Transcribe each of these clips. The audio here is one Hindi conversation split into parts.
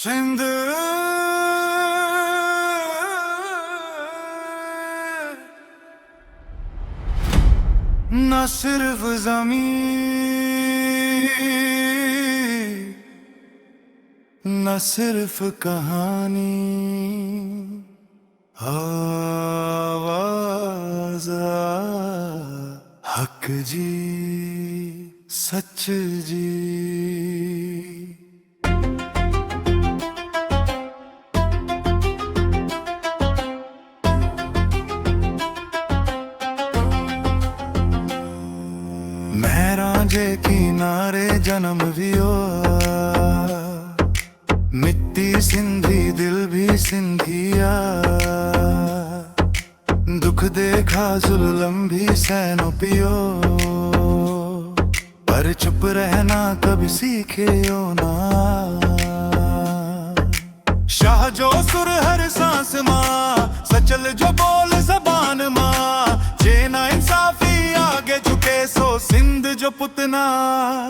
सिंध न सिर्फ ज़मीं, न सिर्फ कहानी, आवाज़ हक जी, सच जी। महरां जे किनारे जन्म भी होया, मिट्टी सिंधी दिल भी सिंधिया। दुख देखा जुल्म भी सहनो पियो, पर चुप रहना कभी सीखे हो ना। शाह जो सुर हर सांस मां, सचल जो बोल जबान मां। जे ना इंसाफी आगे झुके सो सिंध जो पुतना।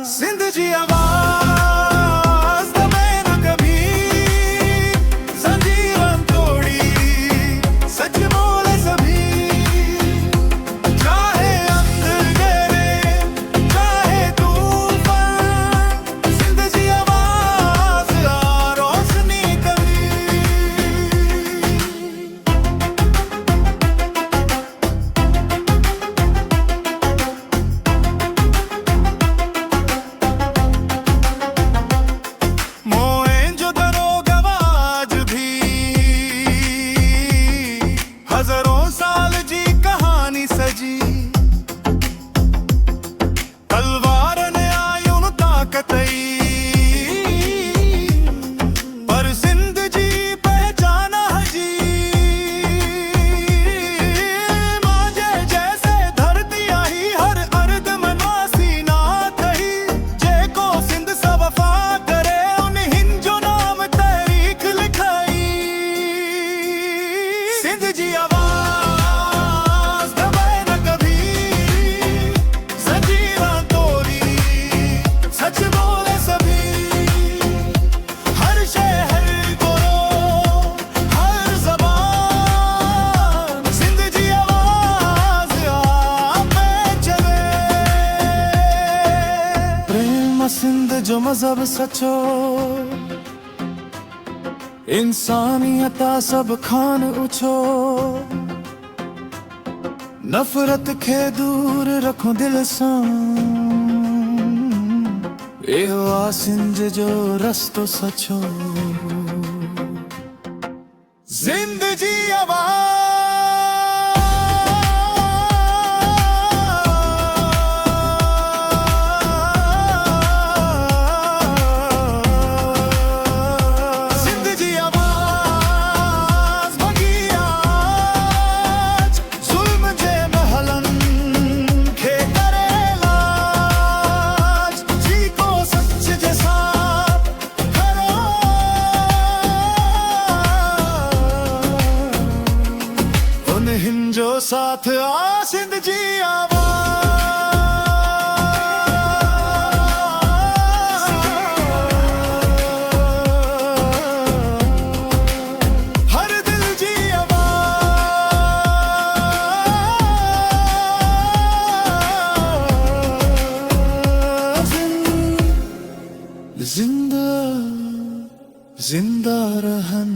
सिंध जी आवाज दबे न कभी, जंजीरां तोड़ी सच बोले सभी। चाहे अंदर गहरे चाहे तूफान, सिंध जी आवाज आ रोशनी कभी। हजारों साल जी कहानी सजी, तलवार ने आयुन ताकत पर सिंध जी पहचाना हजी। मांझे जैसे धरती आई हर अर्द में नासी ना थई। जे को सिंध सा वफा करे उन हिंजो नाम तारीख लिखाई। सिंध जी आवाज दबाए न कभी, जंजीरां तोड़ी सच बोले सभी। हर शहर गोरो हर ज़बान, सिंध जी आवाज आप में चले। प्रेम सिंध जो मजहब सचो, इंसानियत सब खान उछो। नफरत खे दूर रखो दिल सां, एहो आ सिंध जो रस्तो सचो। सिंध जी हिंजो साथ आ सिंध जी आवाज। हर दिल जी आवाज। जिंदा जिंदा रहन।